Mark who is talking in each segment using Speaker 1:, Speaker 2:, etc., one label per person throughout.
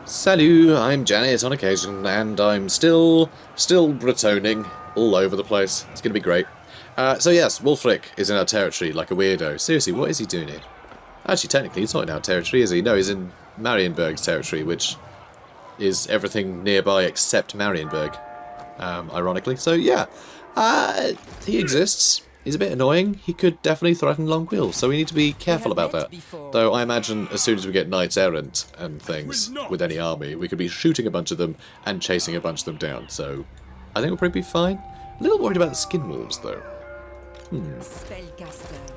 Speaker 1: Salut, I'm Janet on occasion, and I'm still Bretoning all over the place. It's going to be great. So yes, Wulfrik is in our territory like a weirdo. Seriously, what is he doing here? Actually, technically, he's not in our territory, is he? No, he's in Marienburg's territory, which is everything nearby except Marienburg, ironically. So yeah, he exists. He's a bit annoying. He could definitely threaten Longueuil, so we need to be careful about that. Though I imagine as soon as we get knights errant and things with any army, we could be shooting a bunch of them and chasing a bunch of them down. So I think we'll probably be fine. A little worried about the skin wolves, though.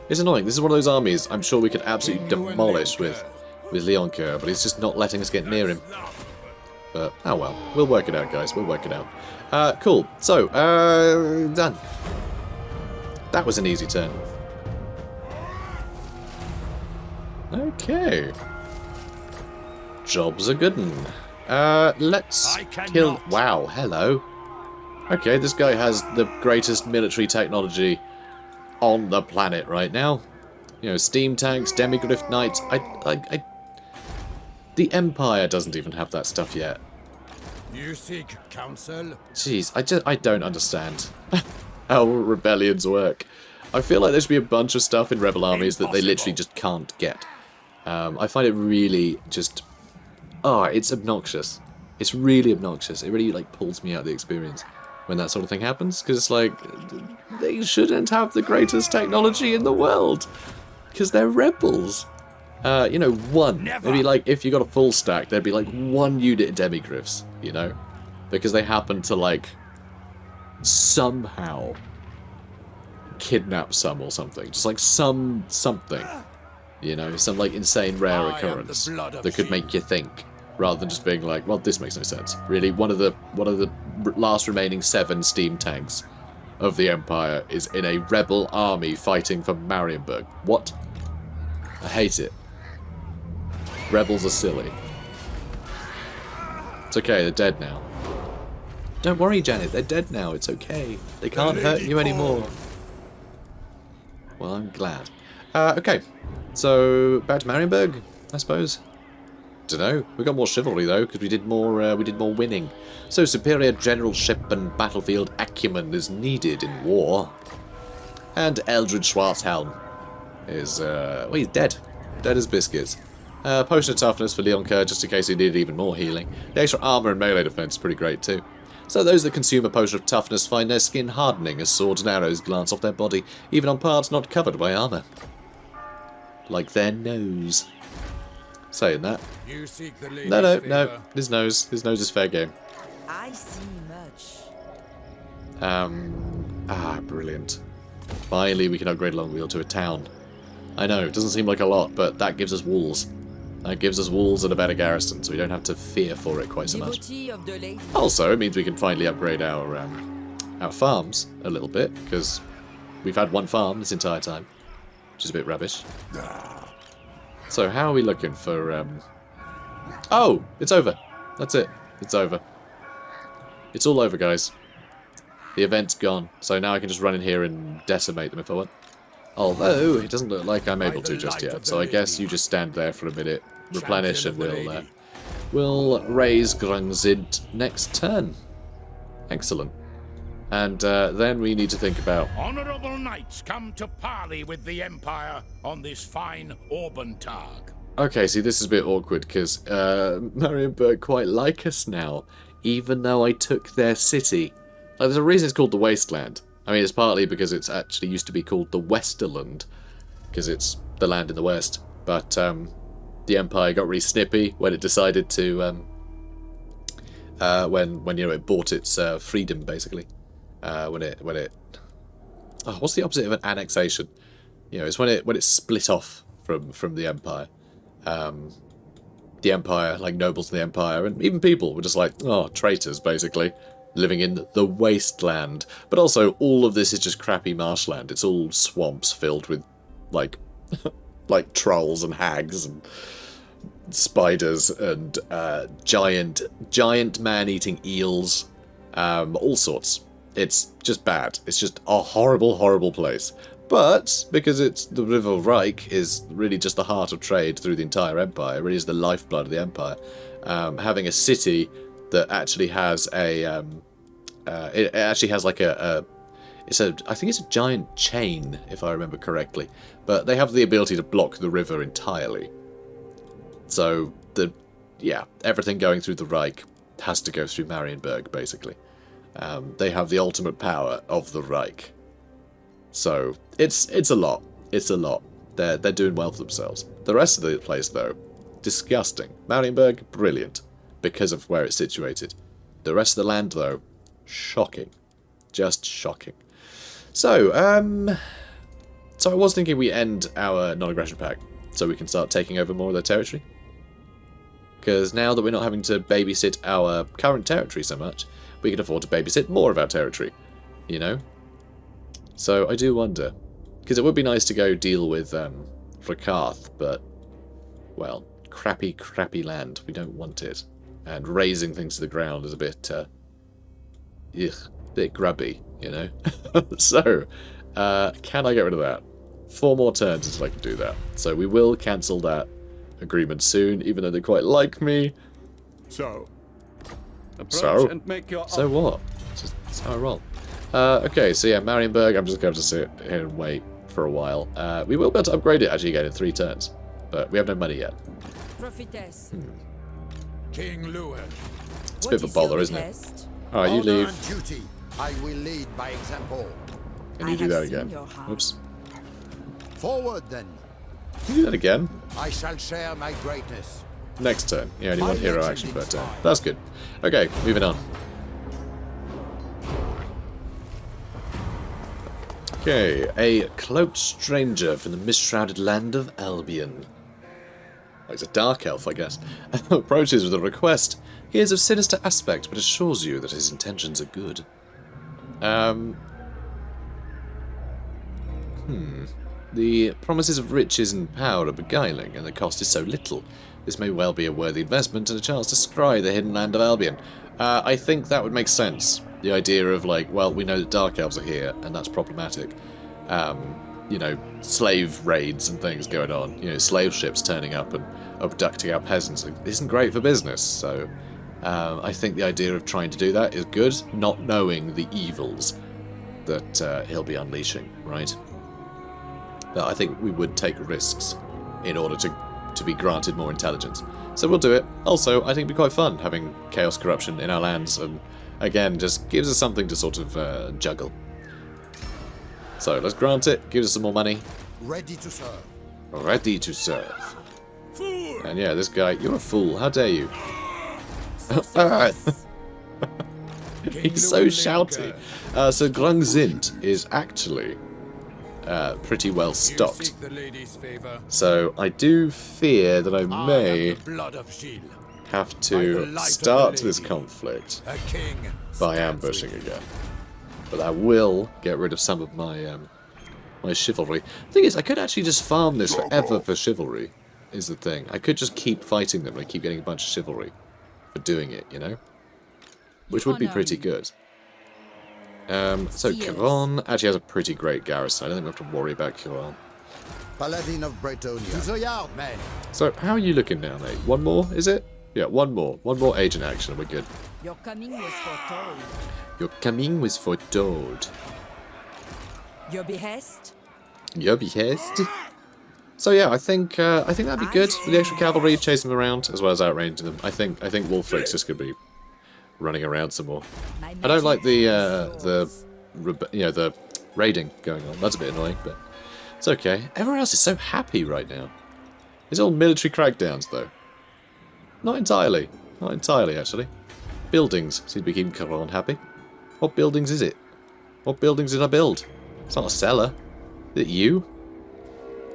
Speaker 1: It's annoying. This is one of those armies I'm sure we could absolutely demolish with Leoncoeur, but he's just not letting us get near him. But, oh well. We'll work it out, guys. We'll work it out. Cool. So, done. That was an easy turn. Okay. Job's a good one. Let's kill... Wow, hello. Okay, this guy has the greatest military technology on the planet right now. You know, steam tanks, demigriff knights. The Empire doesn't even have that stuff yet.
Speaker 2: You seek counsel?
Speaker 1: Jeez, I don't understand how rebellions work. I feel like there should be a bunch of stuff in rebel armies that they literally just can't get. I find it really just... Oh, it's obnoxious. It's really obnoxious. It really, like, pulls me out of the experience when that sort of thing happens. Because it's like, they shouldn't have the greatest technology in the world. Because they're rebels. You know, one. Maybe, like, if you got a full stack, there'd be, like, one unit of demigriffs, you know? Because they happen to, like, somehow kidnap some or something. Just, like, something. You know, some, like, insane rare occurrence that could make you think. Rather than just being like, well, this makes no sense. Really, one of the last remaining 7 steam tanks of the Empire is in a rebel army fighting for Marienburg. What? I hate it. Rebels are silly. It's okay, they're dead now. Don't worry, Janet, they're dead now. It's okay. They can't hurt you anymore. Well, I'm glad. Okay, so back to Marienburg, I suppose. Dunno. We got more chivalry though, because we did more winning. So superior generalship and battlefield acumen is needed in war. And Eldred Schwarzhelm is well, he's dead. Dead as biscuits. Potion of toughness for Leoncoeur, just in case he needed even more healing. The extra armor and melee defense is pretty great too. So those that consume a potion of toughness find their skin hardening as swords and arrows glance off their body, even on parts not covered by armor. Like their nose. Saying that.
Speaker 2: You seek the
Speaker 1: No. His nose is fair game.
Speaker 3: I see much.
Speaker 1: Brilliant. Finally, we can upgrade Longueuil to a town. I know, it doesn't seem like a lot, but that gives us walls. That gives us walls and a better garrison, so we don't have to fear for it quite so much. Also, it means we can finally upgrade our farms a little bit, because we've had one farm this entire time, which is a bit rubbish. So how are we looking for... Oh! It's over. That's it. It's over. It's all over, guys. The event's gone. So now I can just run in here and decimate them if I want. Although, it doesn't look like I'm able to just yet. So I guess you just stand there for a minute, replenish, and we'll raise Grunzint next turn. Excellent. And then we need to think about...
Speaker 2: Honourable knights come to parley with the Empire on this fine Auburntag.
Speaker 1: Okay, see, this is a bit awkward, because Marienburg quite like us now, even though I took their city. Like, there's a reason it's called the Wasteland. I mean, it's partly because it's actually used to be called the Westerland, because it's the land in the west. But the Empire got really snippy when it decided to... when you know, it bought its freedom, basically. When it oh, what's the opposite of an annexation? You know, it's when it split off from the Empire. The Empire, like nobles of the Empire, and even people were just like, oh, traitors, basically, living in the wasteland. But also, all of this is just crappy marshland. It's all swamps filled with, like, like trolls and hags and spiders and giant man-eating eels, all sorts. It's just bad. It's just a horrible, horrible place. But, because it's the River Reich is really just the heart of trade through the entire empire, it really is the lifeblood of the empire, having a city that actually has a it actually has like I think it's a giant chain, if I remember correctly, but they have the ability to block the river entirely. So everything going through the Reich has to go through Marienburg, basically. They have the ultimate power of the Reich. So it's a lot. It's a lot. They're doing well for themselves. The rest of the place, though, disgusting. Marienburg, brilliant, because of where it's situated. The rest of the land, though, shocking. Just shocking. So, I was thinking we end our non-aggression pact so we can start taking over more of their territory. Because now that we're not having to babysit our current territory so much, we can afford to babysit more of our territory, you know? So I do wonder. Because it would be nice to go deal with Rakarth, but, well, crappy land. We don't want it. And raising things to the ground is a bit, bit grubby, you know? So, can I get rid of that? 4 more turns until I can do that. So we will cancel that agreement soon, even though they quite like me.
Speaker 4: So,
Speaker 1: And
Speaker 4: make your
Speaker 1: so what? Just that's how I roll. Okay, so yeah, Marienburg, I'm just going to sit here and wait for a while. We will be able to upgrade it actually again in 3 turns, but we have no money yet.
Speaker 3: Prophetess.
Speaker 2: King Louen.
Speaker 1: It's a bit of a bother, isn't it? Alright, you
Speaker 5: Honor
Speaker 1: leave.
Speaker 5: and duty. I will lead by example.
Speaker 1: And you
Speaker 3: I
Speaker 1: do that
Speaker 3: have seen
Speaker 1: again.
Speaker 3: your heart.
Speaker 1: Oops.
Speaker 5: Forward then.
Speaker 1: You do that again?
Speaker 5: I shall share my greatness.
Speaker 1: Next turn. Yeah, only 1 hero action per turn. That's good. Okay, moving on. Okay, a cloaked stranger from the mist-shrouded land of Albion. Oh, he's a dark elf, I guess. Approaches with a request. He is of sinister aspect, but assures you that his intentions are good. The promises of riches and power are beguiling, and the cost is so little. This may well be a worthy investment and a chance to scry the hidden land of Albion. I think that would make sense. The idea of, like, well, we know that Dark Elves are here, and that's problematic. You know, slave raids and things going on. You know, slave ships turning up and abducting our peasants. It isn't great for business, so I think the idea of trying to do that is good, not knowing the evils that he'll be unleashing, right? But I think we would take risks in order to be granted more intelligence. So we'll do it. Also, I think it'd be quite fun having chaos corruption in our lands, and again, just gives us something to sort of juggle. So let's grant it, gives us some more money.
Speaker 5: Ready to serve.
Speaker 1: Ready to serve.
Speaker 2: Fool!
Speaker 1: And yeah, this guy, you're a fool, how dare you? He's so shouty. So Grombrindal is actually pretty well stocked.
Speaker 2: The lady's favor.
Speaker 1: So I do fear that I may
Speaker 2: The blood of Gilles.
Speaker 1: have to start this conflict
Speaker 2: A king
Speaker 1: by
Speaker 2: stands
Speaker 1: ambushing
Speaker 2: with
Speaker 1: again. But that will get rid of some of my my chivalry. The thing is, I could actually just farm this forever for chivalry, is the thing. I could just keep fighting them and keep getting a bunch of chivalry for doing it, you know? Which would be pretty good. So Caron actually has a pretty great garrison. I don't think we have to worry about Caron.
Speaker 5: Paladin of Bretonnia. To the yard, men.
Speaker 1: So how are you looking now, mate? 1 more, is it? Yeah, 1 more. 1 more agent action and we're good.
Speaker 3: Your coming was foretold.
Speaker 1: Your coming was foretold.
Speaker 3: Your behest?
Speaker 1: Your behest? So yeah, I think that'd be good for the extra cavalry, chase them around, as well as outranging them. I think Wulfrik's just gonna be running around some more. I don't like the raiding going on. That's a bit annoying, but it's okay. Everyone else is so happy right now. It's all military crackdowns, though. Not entirely. Not entirely, actually. Buildings seem to be keeping Caron happy. What buildings is it? What buildings did I build? It's not a cellar. Is it you?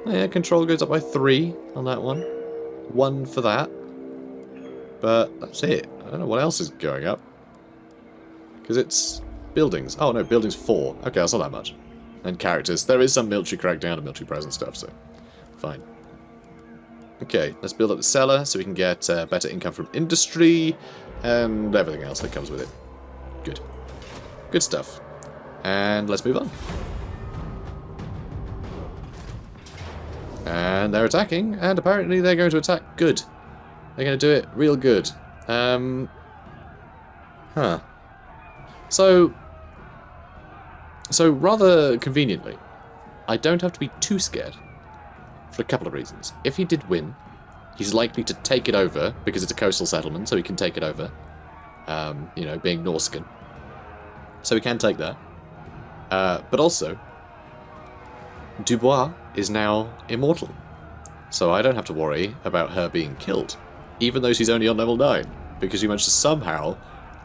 Speaker 1: Oh, yeah, control goes up by 3 on that one. 1 for that. But that's it. I don't know what else is going up. Because it's buildings. Oh no, buildings 4. Okay, that's not that much. And characters. There is some military crackdown and military presence stuff, so fine. Okay, let's build up the cellar so we can get better income from industry and everything else that comes with it. Good. Good stuff. And let's move on. And they're attacking, and apparently they're going to attack good. They're going to do it real good. Huh. So rather conveniently, I don't have to be too scared for a couple of reasons. If he did win, he's likely to take it over because it's a coastal settlement, so he can take it over. You know, being Norscan. So we can take that. But also, Dubois is now immortal. So I don't have to worry about her being killed, even though she's only on level 9, because she managed to somehow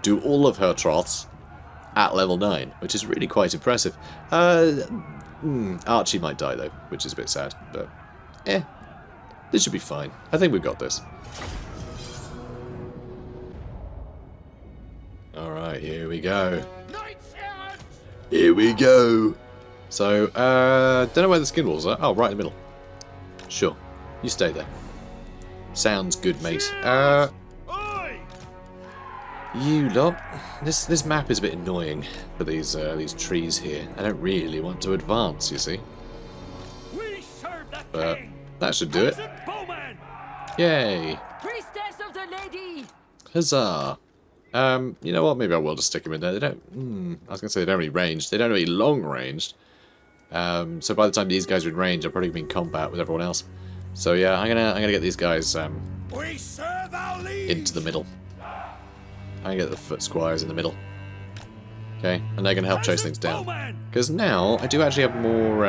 Speaker 1: do all of her Throts at level 9, which is really quite impressive. Archie might die though, which is a bit sad, but this should be fine. I think we've got this. Alright, here we go. Here we go. So, don't know where the skin walls are. Oh, right in the middle. Sure. You stay there. Sounds good, mate. You lot. This map is a bit annoying for these trees here. I don't really want to advance, you see. But that should do it. Yay!
Speaker 3: Priestess of the lady!
Speaker 1: Huzzah! You know what? Maybe I will just stick them in there. They don't. I was gonna say they don't really range. They don't really long ranged. So by the time these guys are in range, I'll probably be in combat with everyone else. So yeah, I'm gonna get these guys into the middle. I'm gonna get the foot squires in the middle. Okay, and they're gonna help chase things down. Because now I do actually have more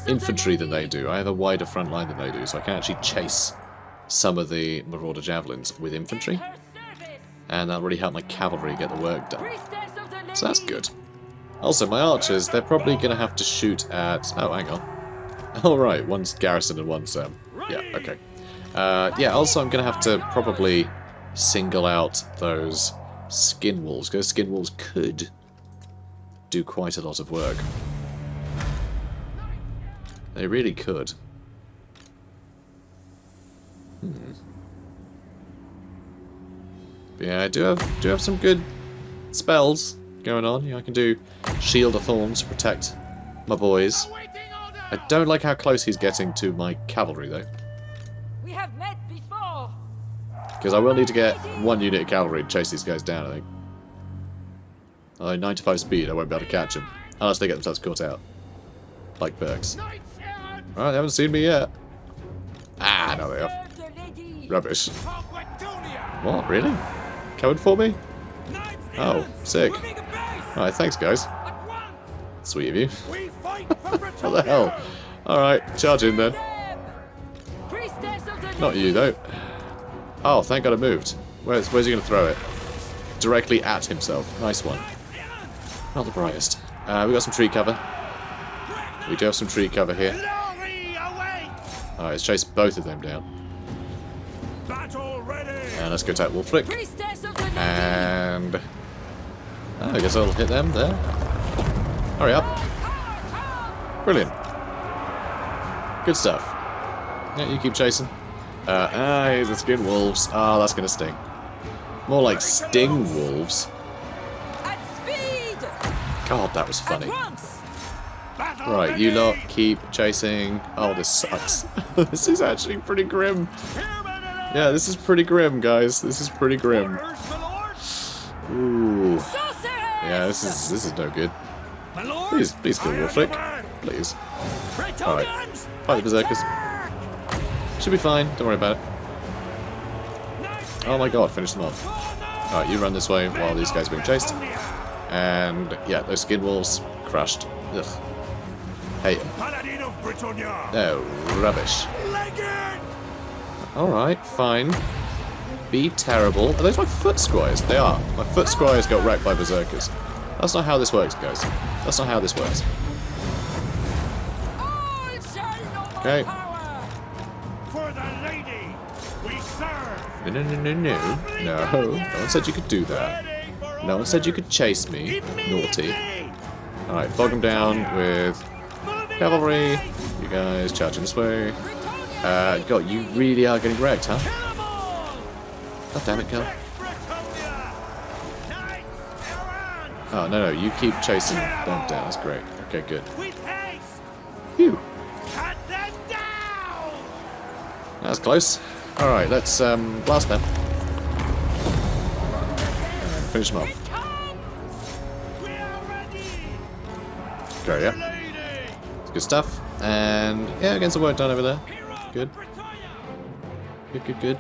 Speaker 1: infantry than they do. I have a wider front line than they do, so I can actually chase some of the Marauder javelins with infantry. And that'll really help my cavalry get the work done. So that's good. Also, my archers, they're probably going to have to shoot at... Oh, hang on. Alright, one's garrison and one's... yeah, okay. Yeah, also I'm going to have to probably single out those skin wolves, because skin wolves could do quite a lot of work. They really could. Yeah, I do have some good spells going on. You know, I can do Shield of Thorns to protect my boys. I don't like how close he's getting to my cavalry, though.
Speaker 3: We have met before.
Speaker 1: Because I will need to get one unit of cavalry to chase these guys down, I think. Although 95 speed, I won't be able to catch them. Unless they get themselves caught out. Like Berks. Alright, they haven't seen me yet. Ah, no they are. Rubbish. What, really? Coming for me? Oh, sick. Alright, thanks guys. Sweet of you. What the hell? Alright, charge in then. Not you though. Oh, thank God I moved. Where's he going to throw it? Directly at himself. Nice one. Not the brightest. We got some tree cover. We do have some tree cover here. Alright, let's chase both of them down. And let's go attack Wulfrik. And... oh, I guess I'll hit them there. Hurry up. Brilliant. Good stuff. Yeah, you keep chasing. Here's the skin wolves. Ah, that's gonna sting. More like sting wolves. God, that was funny. Right, you lot keep chasing. Oh, this sucks. This is actually pretty grim. Yeah, this is pretty grim, guys. This is pretty grim. Ooh. Yeah, this is no good. Please kill Wulfrik. Please. Alright. Fight the berserkers. Should be fine, don't worry about it. Oh my god, finish them off. Alright, you run this way while these guys are being chased. And yeah, those skin wolves crushed. Ugh. Hate them. No, rubbish. Alright, fine. Be terrible. Are those my foot squires? They are. My foot squires got wrecked by berserkers. That's not how this works, guys. That's not how this works. Okay. No. No one said you could do that. No one said you could chase me. Naughty. Alright, bog them down with cavalry. You guys charging this way. God, you really are getting wrecked, huh? God damn it, girl. Oh, no, you keep chasing them down. That's great. Okay, good. Phew. That's close. Alright, let's blast them. finish him off. Okay, yeah. It's good stuff. And yeah, getting some work done over there. Good. Good.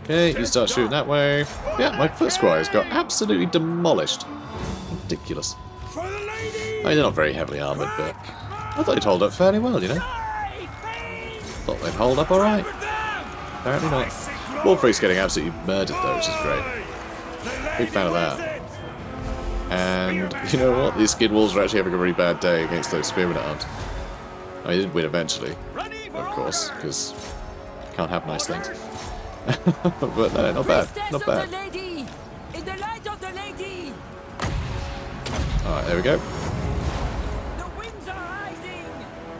Speaker 1: Okay, you start shooting that way. Yeah, my foot squires got absolutely demolished. Ridiculous. I mean, they're not very heavily armoured, but I thought they'd hold up fairly well, you know? Thought they'd hold up alright. Apparently not. Wulfrik's getting absolutely murdered though, which is great. Big fan of that. And you know what? These skid wolves are actually having a really bad day against those spearmen at arms. I mean, he did win eventually, of course, because can't have nice things. But no, not bad. Not bad. Alright, there we go.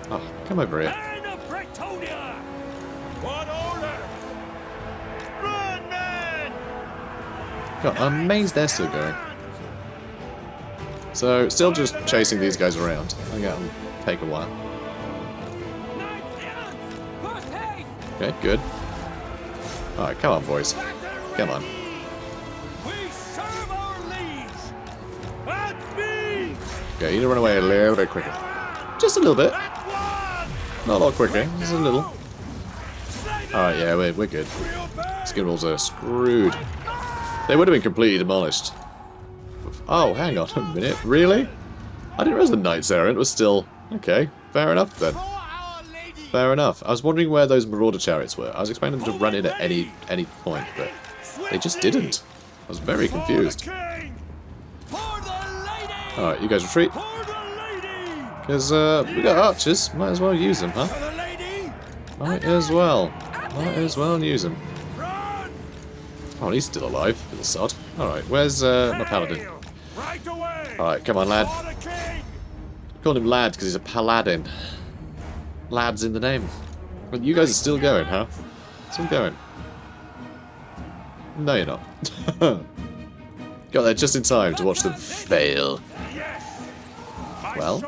Speaker 1: Oh, come over here.
Speaker 2: Son of Bretonnia! What order? Run, men!
Speaker 1: God, I'm amazed they're still going. So, still just chasing these guys around. I think that'll take a while. Okay, good. Alright, come on, boys. Come on.
Speaker 2: We serve our liege. At me!
Speaker 1: Okay, you need to run away a little bit quicker. Just a little bit. Not a lot quicker, just a little. Alright, yeah, we're good. Skin wolves are screwed. They would have been completely demolished. Oh, hang on a minute. Really? I didn't realize the Knight's Errant was still... Okay, fair enough then. Fair enough. I was wondering where those Marauder chariots were. I was expecting them to run in at any point, but they just didn't. I was very confused. Alright, you guys retreat. Because we got archers. Might as well use them, huh? Might as well. Might as well use them. Oh, he's still alive. Little sod. Alright, where's my paladin? Alright, come on, lad. I called him lad because he's a paladin. Lad's in the name. But you guys are still going, huh? Still going. No, you're not. Got there just in time to watch them fail. Well,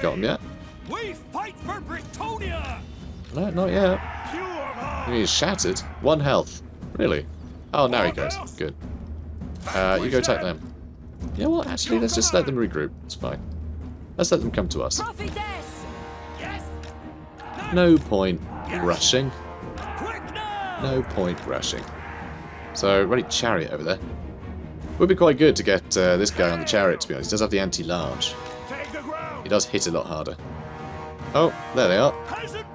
Speaker 1: got him yet?
Speaker 2: We fight for Bretonnia!
Speaker 1: No, not yet. He's shattered. 1 health. Really? Oh, now he goes. Good. You go attack them. You know what? Actually, let's just let them regroup. It's fine. Let's let them come to us. No point rushing. No point rushing. So, ready chariot over there. Would be quite good to get this guy on the chariot, to be honest. He does have the anti-large. He does hit a lot harder. Oh, there they are.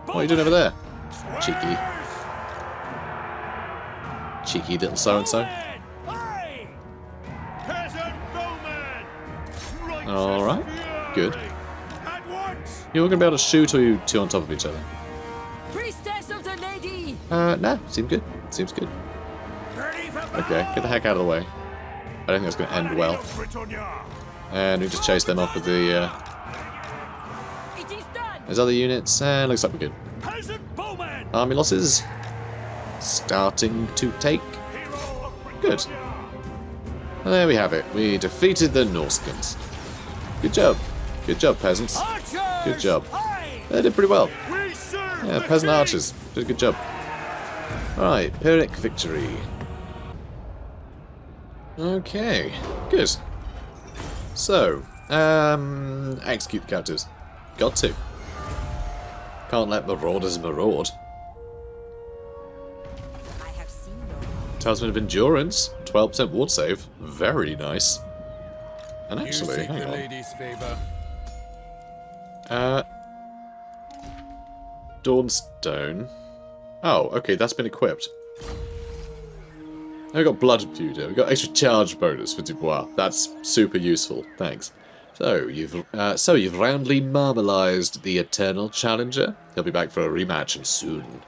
Speaker 1: What are you doing over there? Cheeky. Cheeky little so-and-so. Alright, good. You're going to be able to shoot, or you two on top of each other?
Speaker 3: Priestess of the lady.
Speaker 1: No, seems good. Seems good. Okay, get the heck out of the way. I don't think that's going to end well. And we just chase them off with the... There's other units, and looks like we're good. Army losses starting to take. Good. And there we have it. We defeated the Norscans. Good job. Good job, peasants. Good job. They did pretty well. Yeah, peasant archers did a good job. Alright, Pyrrhic victory. Okay, good. So, execute the captives. Got to. Can't let marauders maraud. Talisman of Endurance, 12% ward save. Very nice. And actually, hang on. Dawnstone. Oh, okay, that's been equipped. I've got Blood Pewter. We've got extra charge bonus for Dubois. That's super useful. Thanks. So you've roundly marmalized the Eternal Challenger. He'll be back for a rematch and soon.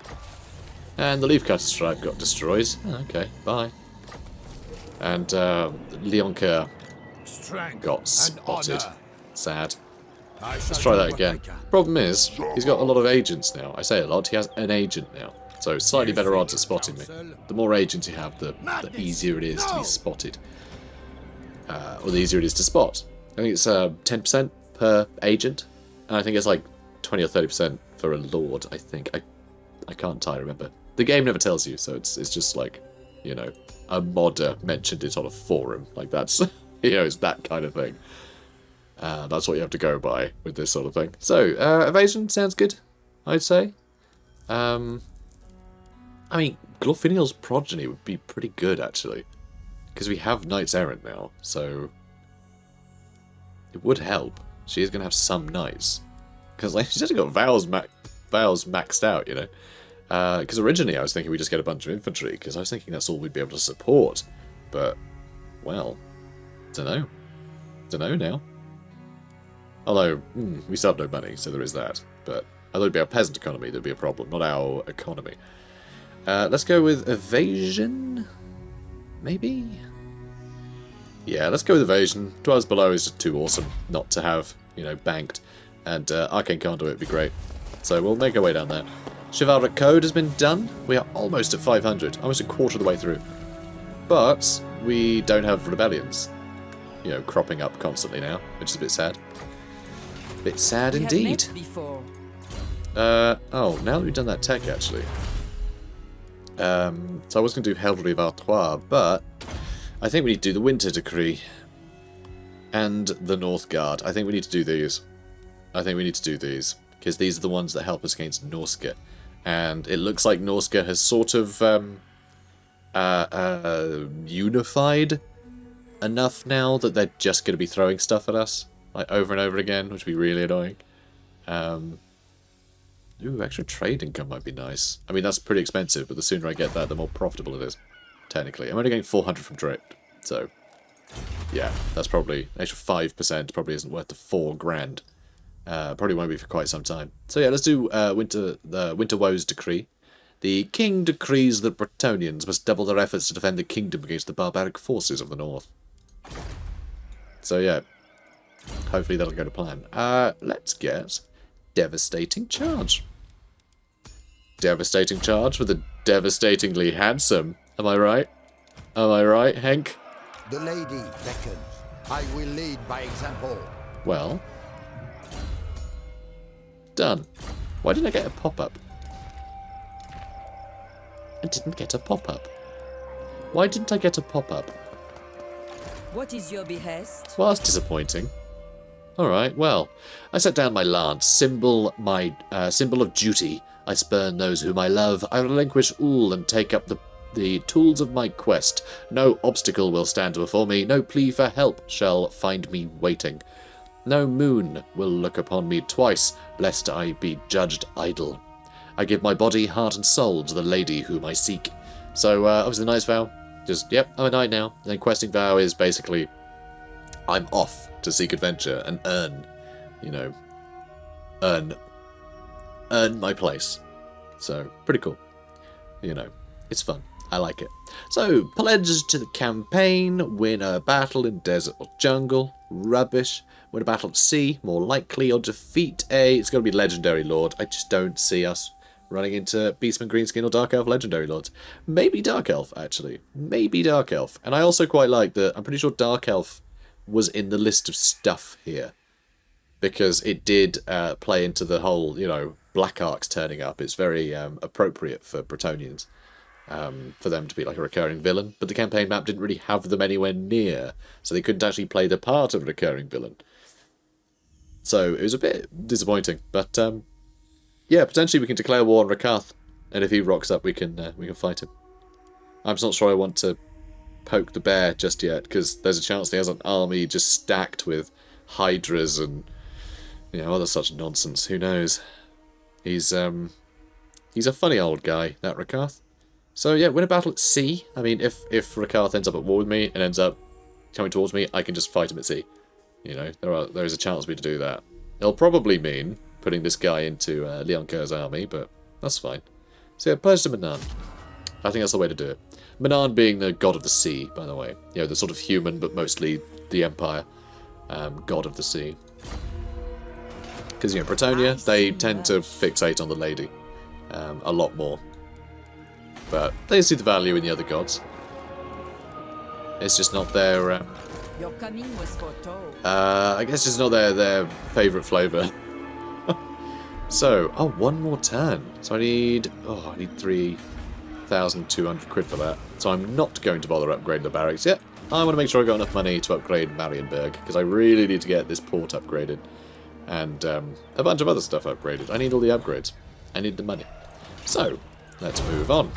Speaker 1: And the Leafcutter Stripe got destroyed. Oh, okay, bye. And Leoncoeur got spotted. Sad. Let's try that again. Problem is, he's got a lot of agents now. I say a lot, he has an agent now. So slightly better odds at spotting me. The more agents you have, the easier it is to be spotted. Or the easier it is to spot. I think it's 10% per agent. And I think it's like 20 or 30% for a lord, I think. I can't entirely remember. The game never tells you, so it's just like, you know, a modder mentioned it on a forum. Like, that's, you know, it's that kind of thing. That's what you have to go by with this sort of thing. So, evasion sounds good, I'd say. I mean, Glorfiniel's progeny would be pretty good, actually. Because we have Knights Errant now, so it would help. She is going to have some knights. Because, like, she's actually got vows maxed out, you know. Because originally I was thinking we'd just get a bunch of infantry, because I was thinking that's all we'd be able to support. But, well, dunno. Dunno now. Although, we still have no money, so there is that. But I thought it'd be our peasant economy that'd be a problem, not our economy. Let's go with evasion? Maybe? Yeah, let's go with evasion. 12 below is just too awesome not to have, you know, banked. And Arcane Conduit would be great. So we'll make our way down there. Chivalric Code has been done. We are almost at 500, almost a quarter of the way through. But we don't have rebellions, you know, cropping up constantly now, which is a bit sad. Bit sad indeed. Oh, now that we've done that tech, actually. So I was going to do Heraldry of Artois, but I think we need to do the Winter Decree and the North Guard. I think we need to do these. I think we need to do these, because these are the ones that help us against Norsca. And it looks like Norsca has sort of unified enough now that they're just going to be throwing stuff at us, like, over and over again, which would be really annoying. Ooh, extra trade income might be nice. I mean, that's pretty expensive, but the sooner I get that, the more profitable it is, technically. I'm only getting 400 from trade, so yeah, that's probably an extra 5%, probably isn't worth the 4 grand. Probably won't be for quite some time. So yeah, let's do the Winter Woes Decree. The king decrees that Bretonians must double their efforts to defend the kingdom against the barbaric forces of the north. So yeah, hopefully that'll go to plan. Let's get Devastating Charge. Devastating Charge with a devastatingly handsome. Am I right? Am I right, Henk?
Speaker 5: The lady beckons. I will lead by example.
Speaker 1: Well, done. Why didn't I get a pop-up? I didn't get a pop-up. Why didn't I get a pop-up?
Speaker 3: What is your behest?
Speaker 1: Well, that's disappointing. Alright, well, I set down my lance, symbol of duty. I spurn those whom I love. I relinquish all and take up the tools of my quest. No obstacle will stand before me. No plea for help shall find me waiting. No moon will look upon me twice, lest I be judged idle. I give my body, heart, and soul to the lady whom I seek. So, obviously the knight's vow, just, yep, I'm a knight now. And then questing vow is basically, I'm off to seek adventure and earn, you know, earn my place. So, pretty cool. You know, it's fun. I like it. So, pledge to the campaign, win a battle in desert or jungle, rubbish. Win a battle at sea, more likely, or defeat it's got to be Legendary Lord. I just don't see us running into Beastman, Greenskin, or Dark Elf Legendary Lords. Maybe Dark Elf, actually. Maybe Dark Elf. And I also quite like that, I'm pretty sure Dark Elf was in the list of stuff here. Because it did play into the whole, you know, Black Arcs turning up. It's very appropriate for Bretonians. For them to be like a recurring villain. But the campaign map didn't really have them anywhere near. So they couldn't actually play the part of a recurring villain. So it was a bit disappointing, but yeah, potentially we can declare war on Rakarth, and if he rocks up, we can fight him. I'm just not sure I want to poke the bear just yet, because there's a chance he has an army just stacked with hydras and, you know, other such nonsense. Who knows? He's a funny old guy, that Rakarth. So yeah, win a battle at sea. I mean, if Rakarth ends up at war with me and ends up coming towards me, I can just fight him at sea. You know, there is a chance for me to do that. It'll probably mean putting this guy into Leoncoeur's army, but that's fine. So yeah, pledge to Manan. I think that's the way to do it. Manan being the god of the sea, by the way. You know, the sort of human, but mostly the Empire god of the sea. Because, you know, Bretonia, they tend to fixate on the lady a lot more. But they see the value in the other gods. It's just not their...
Speaker 3: Your coming was foretold.
Speaker 1: I guess it's not their favourite flavour. So, oh, one more turn. So I need 3. 1,200 quid for that. So I'm not going to bother upgrading the barracks yet. I want to make sure I got enough money to upgrade Marienburg, because I really need to get this port upgraded. And a bunch of other stuff upgraded. I need all the upgrades. I need the money. So, let's move on.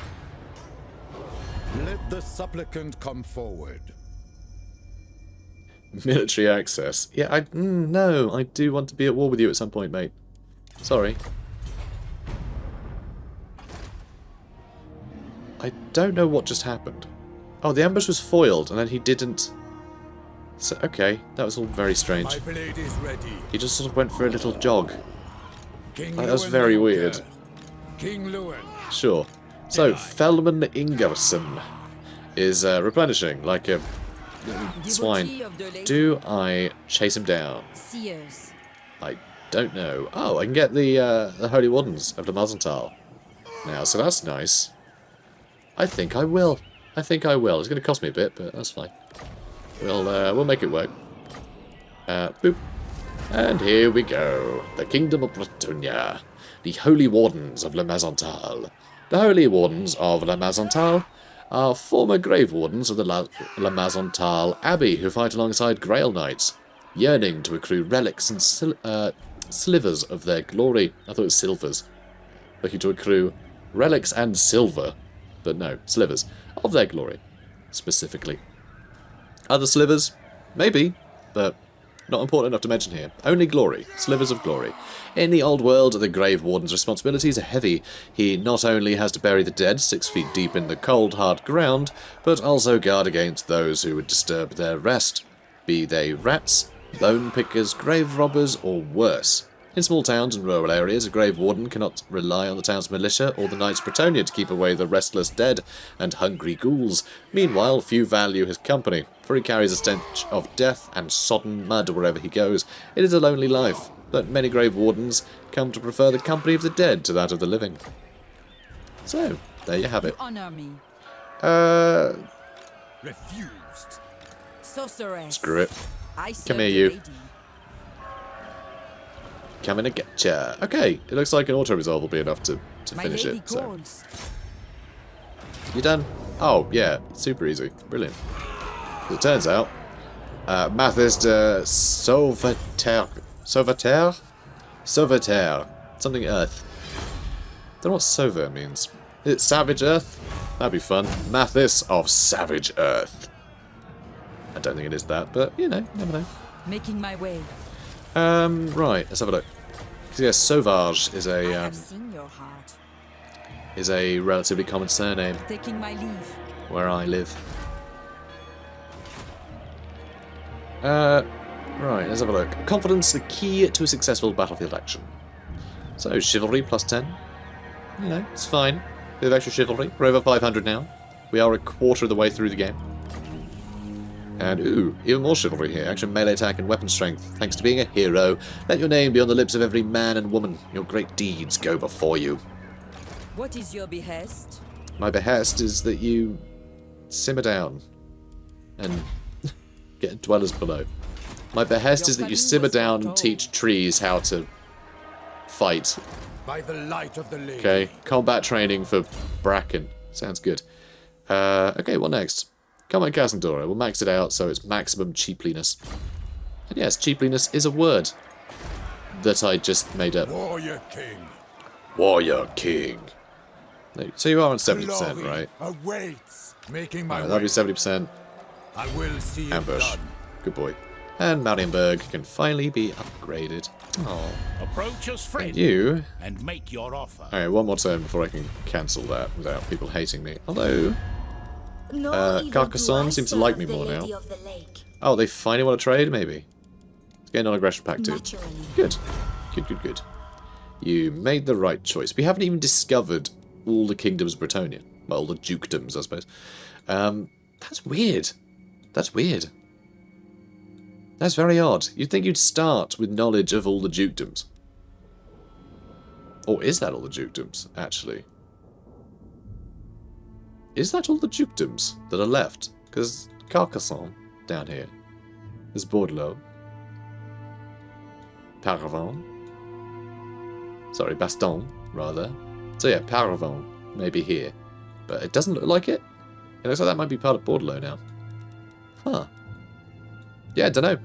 Speaker 2: Let the supplicant come forward.
Speaker 1: Military access. Yeah, no, I do want to be at war with you at some point, mate. Sorry. I don't know what just happened. Oh, the ambush was foiled, and then he didn't... So, okay, that was all very strange.
Speaker 2: My blade is ready.
Speaker 1: He just sort of went for a little jog.
Speaker 2: King
Speaker 1: That was
Speaker 2: Louen
Speaker 1: very
Speaker 2: Leoncoeur.
Speaker 1: weird.
Speaker 2: King Louen.
Speaker 1: Sure. So, Felman Ingerson is replenishing like a swine.
Speaker 3: Devotee of the lady.
Speaker 1: Do I chase him down?
Speaker 3: Seers.
Speaker 1: I don't know. Oh, I can get the Holy Wardens of the Mazental now, so that's nice. I think I will. I think I will. It's going to cost me a bit, but that's fine. We'll make it work. Boop. And here we go. The Kingdom of Bretonnia. The Holy Wardens of La Mazental. The Holy Wardens of La Mazental are former Grave Wardens of the La Mazental Abbey who fight alongside Grail Knights, yearning to accrue relics and slivers of their glory. I thought it was silvers. Looking to accrue relics and silver, but no, slivers of their glory, specifically. Other slivers? Maybe, but not important enough to mention here. Only glory. Slivers of glory. In the old world, the Grave Warden's responsibilities are heavy. He not only has to bury the dead 6 feet deep in the cold, hard ground, but also guard against those who would disturb their rest, be they rats, bone pickers, grave robbers, or worse. In small towns and rural areas, a Grave Warden cannot rely on the town's militia or the Knights of Bretonnia to keep away the restless dead and hungry ghouls. Meanwhile, few value his company, for he carries a stench of death and sodden mud wherever he goes. It is a lonely life, but many Grave Wardens come to prefer the company of the dead to that of the living. So, there you have it.
Speaker 3: Honor me.
Speaker 2: Refused.
Speaker 3: Sorceress.
Speaker 1: Screw it.
Speaker 3: I serve
Speaker 1: Come here,
Speaker 3: the
Speaker 1: you.
Speaker 3: lady.
Speaker 1: Coming to get ya. Okay, it looks like an auto-resolve will be enough to
Speaker 3: My
Speaker 1: finish
Speaker 3: lady
Speaker 1: it. So.
Speaker 3: calls.
Speaker 1: You done? Oh, yeah. Super easy. Brilliant. As it turns out, Mathis de Sauveterre. Sauveterre? Sauveterre. Something Earth. Don't know what Sauver means. Is it Savage Earth? That'd be fun. Mathis of Savage Earth. I don't think it is that, but, you know, never know.
Speaker 3: Making my way.
Speaker 1: Right, let's have a look. Because, yeah, Sauvage is
Speaker 3: I
Speaker 1: a,
Speaker 3: have seen your heart.
Speaker 1: relatively common surname
Speaker 3: Taking my leave.
Speaker 1: where I live. Right, let's have a look. Confidence, the key to a successful battlefield action. So, chivalry plus 10. You know, it's fine. Bit of extra chivalry. We're over 500 now. We are a quarter of the way through the game. And, ooh, even more chivalry here. Action, melee attack, and weapon strength. Thanks to being a hero, let your name be on the lips of every man and woman. Your great deeds go before you.
Speaker 3: What is your behest?
Speaker 1: My behest is that you simmer down and get dwellers below. My behest is that you simmer down and teach trees how to fight.
Speaker 2: By the light of the lady.
Speaker 1: Okay, combat training for Bracken. Sounds good. Okay, what next? Come on, Cassandora. We'll max it out so it's maximum cheapliness. And yes, cheapliness is a word that I just made up.
Speaker 2: Warrior King.
Speaker 1: Warrior King. So you are on 70%,
Speaker 2: Glory
Speaker 1: right?
Speaker 2: awaits. Making my
Speaker 1: Alright,
Speaker 2: way.
Speaker 1: that'll be 70%.
Speaker 2: I will see it
Speaker 1: Ambush.
Speaker 2: done.
Speaker 1: Good boy. And Marienburg can finally be upgraded. Oh.
Speaker 2: Approach us friend
Speaker 1: You...
Speaker 2: and make your offer.
Speaker 1: Alright, one more turn before I can cancel that without people hating me. Although... Carcassonne seems to like me more now. Oh, they finally want to trade, maybe? It's getting on aggression pack too. Good. Good. You made the right choice. We haven't even discovered all the kingdoms of Bretonnia. Well, all the dukedoms, I suppose. That's weird. That's weird. That's very odd. You'd think you'd start with knowledge of all the dukedoms. Or is that all the dukedoms, actually? Is that all the dukedoms that are left? Because Carcassonne, down here, is Bordeaux, Paravon, sorry, Baston, rather. So yeah, Paravon, maybe here. But it doesn't look like it. It looks like that might be part of Borderlo now. Huh. Yeah, dunno.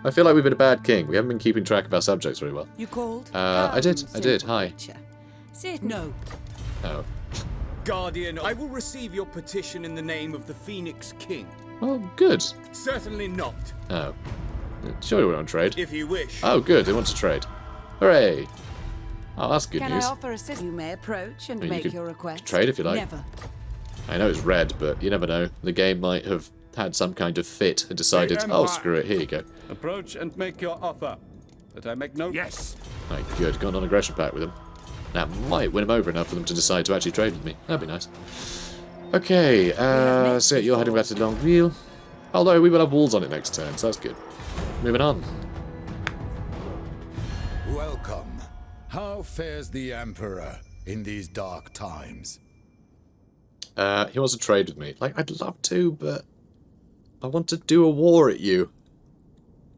Speaker 1: I feel like we've been a bad king. We haven't been keeping track of our subjects very well.
Speaker 3: You called?
Speaker 1: I did. Hi.
Speaker 3: Sit. No.
Speaker 1: Oh.
Speaker 4: Guardian, I will receive your petition in the name of the Phoenix King.
Speaker 1: Oh, good.
Speaker 4: Certainly not.
Speaker 1: Oh. Surely we don't trade.
Speaker 4: If you wish.
Speaker 1: Oh, good. They want to trade. Hooray. Oh, that's good
Speaker 3: Can
Speaker 1: news.
Speaker 3: I offer assistance? You may approach and
Speaker 1: I mean, you
Speaker 3: make
Speaker 1: could
Speaker 3: your request.
Speaker 1: trade if you like.
Speaker 3: Never.
Speaker 1: I know it's red, but you never know. The game might have had some kind of fit and decided, oh, screw it, here you go.
Speaker 6: Approach and make your offer. That I make note.
Speaker 2: Yes.
Speaker 1: Right, good. Got an non-aggression pact with them. That might win them over enough for them to decide to actually trade with me. That'd be nice. Okay, so you're heading back to Longueville. Although we will have walls on it next turn, so that's good. Moving on.
Speaker 5: Welcome. How fares the Emperor in these dark times?
Speaker 1: He wants to trade with me. Like, I'd love to, but I want to do a war at you.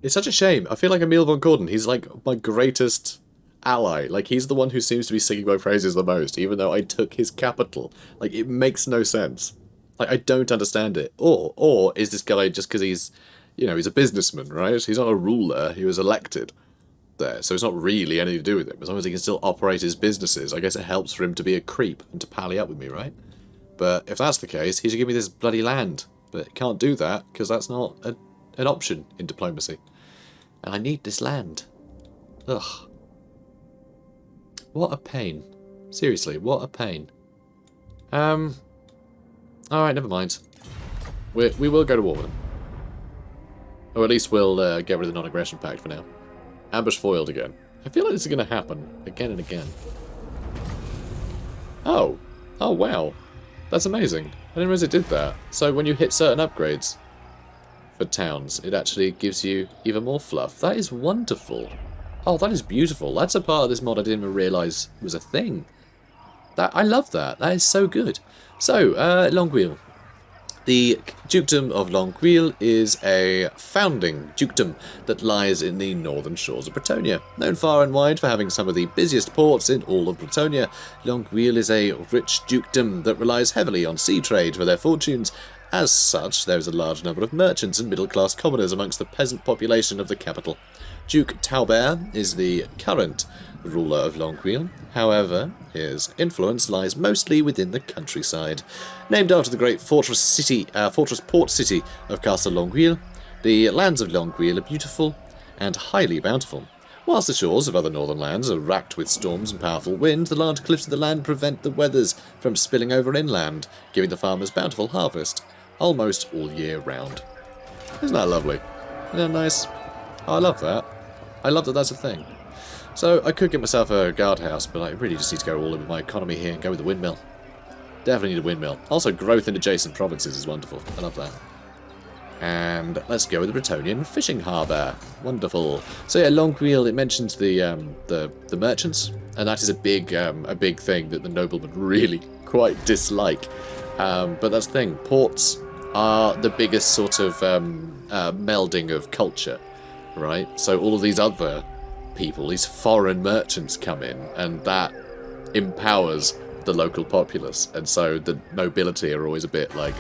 Speaker 1: It's such a shame. I feel like Emil von Gordon, he's like my greatest ally. Like, he's the one who seems to be singing my praises the most, even though I took his capital. Like, it makes no sense. Like, I don't understand it. Or is this guy just because he's, you know, he's a businessman, right? He's not a ruler. He was elected there, so it's not really anything to do with him. As long as he can still operate his businesses, I guess it helps for him to be a creep and to pally up with me, right? But if that's the case, he should give me this bloody land. But he can't do that, because that's not an option in diplomacy. And I need this land. Ugh. What a pain. Seriously, what a pain. Alright, never mind. We will go to war with them. Or at least we'll get rid of the non-aggression pact for now. Ambush foiled again. I feel like this is going to happen again and again. Oh. Oh, wow. That's amazing. I didn't realize it did that. So when you hit certain upgrades for towns, it actually gives you even more fluff. That is wonderful. Oh, that is beautiful. That's a part of this mod I didn't even realise was a thing. I love that. That is so good. So, Longueville. The Dukedom of Longueville is a founding dukedom that lies in the northern shores of Bretonnia. Known far and wide for having some of the busiest ports in all of Bretonnia, Longueville is a rich dukedom that relies heavily on sea trade for their fortunes. As such, there is a large number of merchants and middle-class commoners amongst the peasant population of the capital. Duke Taubert is the current ruler of Longueville. However, his influence lies mostly within the countryside. Named after the great fortress port city of Castle Longueville, the lands of Longueville are beautiful and highly bountiful. Whilst the shores of other northern lands are racked with storms and powerful wind, the large cliffs of the land prevent the weathers from spilling over inland, giving the farmers bountiful harvest almost all year round. Isn't that lovely? Isn't that nice? Oh, I love that. I love that that's a thing. So I could get myself a guardhouse, but I really just need to go all in with my economy here and go with the windmill. Definitely need a windmill. Also, growth in adjacent provinces is wonderful. I love that. And let's go with the Bretonian fishing harbour. Wonderful. So yeah, Longueville, it mentions the merchants, and that is a big thing that the noblemen really quite dislike. But that's the thing. Ports are the biggest sort of melding of culture, right? So all of these other people, these foreign merchants come in, and that empowers the local populace. And so the nobility are always a bit like,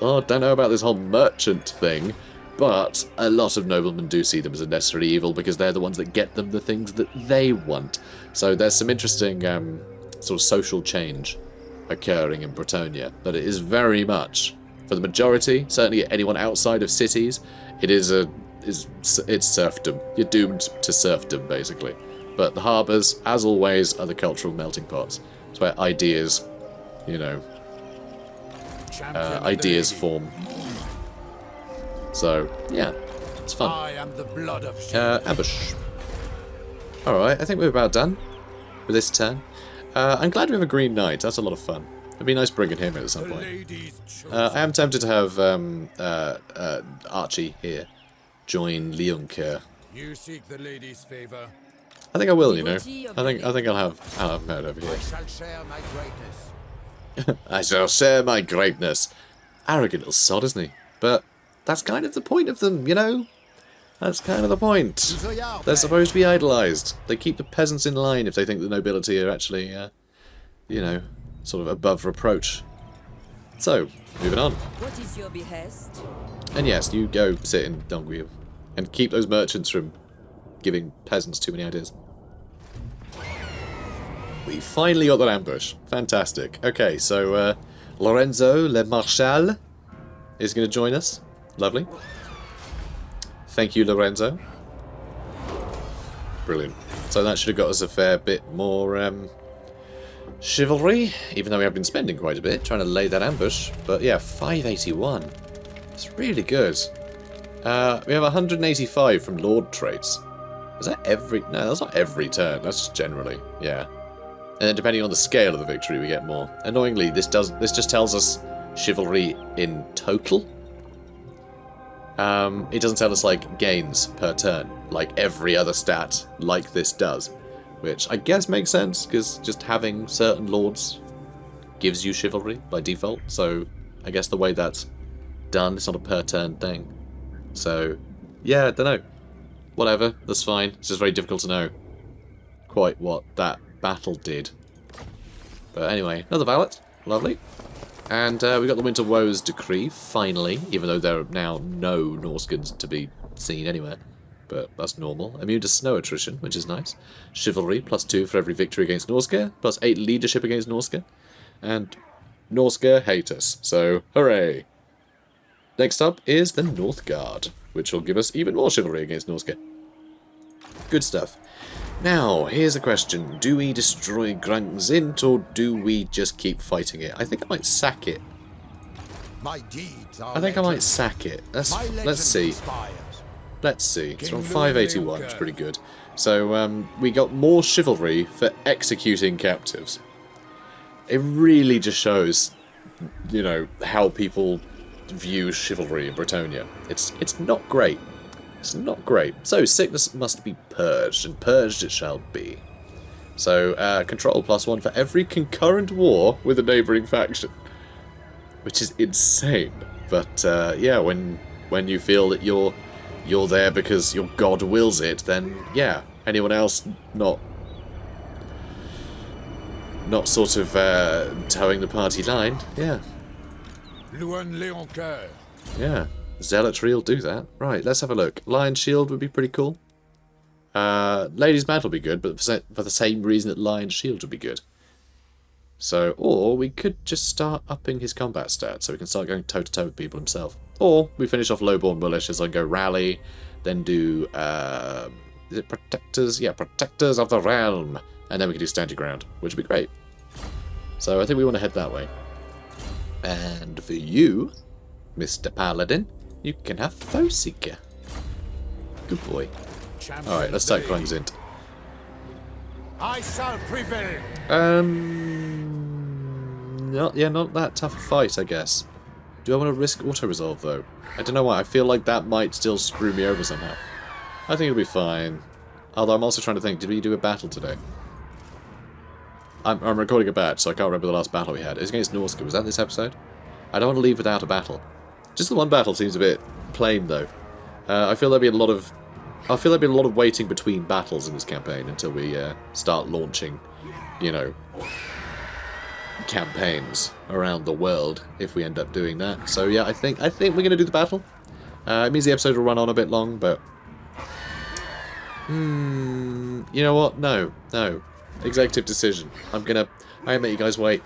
Speaker 1: oh, don't know about this whole merchant thing, but a lot of noblemen do see them as a necessary evil because they're the ones that get them the things that they want. So there's some interesting sort of social change occurring in Bretonnia, but it is very much, for the majority, certainly anyone outside of cities, it's serfdom. You're doomed to serfdom, basically. But the harbours, as always, are the cultural melting pots. It's where ideas, you know, ideas form. So, yeah, it's fun.
Speaker 5: I am the blood of
Speaker 1: Ambush. Alright, I think we're about done with this turn. I'm glad we have a Green Knight. That's a lot of fun. It'd be nice bringing him in at some point. I am tempted to have Archie here join Leoncoeur.
Speaker 5: You seek the lady's favor.
Speaker 1: I think I will, you know. I think I'll have Matt over here.
Speaker 5: I shall share my greatness.
Speaker 1: I shall share my greatness. Arrogant little sod, isn't he? But that's kind of the point of them, you know? That's kind of the point. They're supposed to be idolised. They keep the peasants in line if they think the nobility are actually, you know, sort of above reproach. So, moving on.
Speaker 3: What is your behest?
Speaker 1: And yes, you go sit in Dongguyu and keep those merchants from giving peasants too many ideas. We finally got that ambush. Fantastic. Okay, so Lorenzo Le Marchal is going to join us. Lovely. Thank you, Lorenzo. Brilliant. So that should have got us a fair bit more chivalry, even though we have been spending quite a bit trying to lay that ambush. But yeah, 581. It's really good. We have 185 from Lord traits. Is that every... No, that's not every turn. That's just generally. Yeah. And then depending on the scale of the victory, we get more. Annoyingly, this just tells us chivalry in total. It doesn't tell us, like, gains per turn, like every other stat like this does. Which I guess makes sense, because just having certain lords gives you chivalry by default. So I guess the way that's done, it's not a per turn thing. So, yeah, I don't know. Whatever, that's fine. It's just very difficult to know quite what that battle did. But anyway, another valet. Lovely. And we got the Winter Woes Decree, finally, even though there are now no Norscans to be seen anywhere. But that's normal. Immune to snow attrition, which is nice. Chivalry, +2 for every victory against Norsca, +8 leadership against Norsca. And Norsca hate us, so hooray! Next up is the Northguard, which will give us even more chivalry against Norsca. Good stuff. Now, here's a question. Do we destroy Grunzint, or do we just keep fighting it? I think I might sack it.
Speaker 5: My deeds are
Speaker 1: I think I might sack it. Let's see. Let's see. It's from 581, it's pretty good. So, we got more chivalry for executing captives. It really just shows, you know, how people view chivalry in Bretonnia. It's not great. It's not great. So, sickness must be purged, and purged it shall be. So, control +1 for every concurrent war with a neighbouring faction. Which is insane. But, yeah, when you feel that you're there because your god wills it, then, yeah, anyone else not sort of towing the party line, yeah.
Speaker 5: Louen Leoncoeur.
Speaker 1: Yeah, zealotry will do that. Right, let's have a look. Lion Shield would be pretty cool. Ladies' Battle would be good, but for the same reason that Lion Shield would be good. So, or we could just start upping his combat stats, so we can start going toe-to-toe with people himself. Or we finish off Lowborn Militias and go Rally, then do, is it Protectors? Yeah, Protectors of the Realm. And then we can do Stand Your Ground, which would be great. So I think we want to head that way. And for you, Mr. Paladin, you can have Foeseeker. Good boy. Alright, let's take Grunzint.
Speaker 5: I shall prevail.
Speaker 1: Not that tough a fight, I guess. Do I want to risk auto-resolve, though? I don't know why. I feel like that might still screw me over somehow. I think it'll be fine. Although I'm also trying to think, did we do a battle today? I'm recording a batch, so I can't remember the last battle we had. It was against Norsca. Was that this episode? I don't want to leave without a battle. Just the one battle seems a bit plain, though. I feel there'll be a lot of waiting between battles in this campaign until we start launching, you know, campaigns around the world if we end up doing that. So yeah, I think we're gonna do the battle. It means the episode will run on a bit long, but you know what? No. Executive decision. I'm gonna make you guys wait.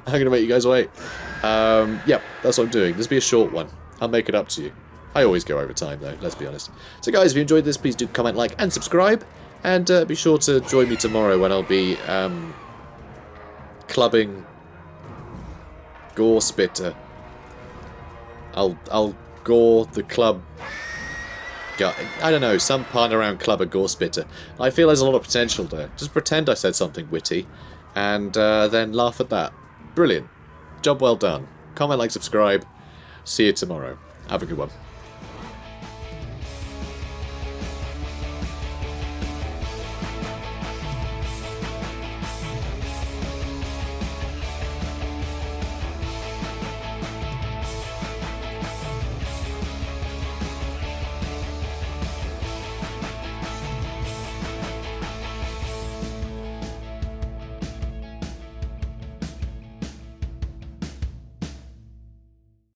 Speaker 1: I'm gonna make you guys wait. Yep, that's what I'm doing. This will be a short one. I'll make it up to you. I always go over time, though, let's be honest. So guys, if you enjoyed this, please do comment, like, and subscribe. And be sure to join me tomorrow when I'll be clubbing Gore-Spitter. I'll gore the club... I don't know, some partner around club a Gore-Spitter. I feel there's a lot of potential there. Just pretend I said something witty, and then laugh at that. Brilliant. Job well done. Comment, like, subscribe. See you tomorrow. Have a good one.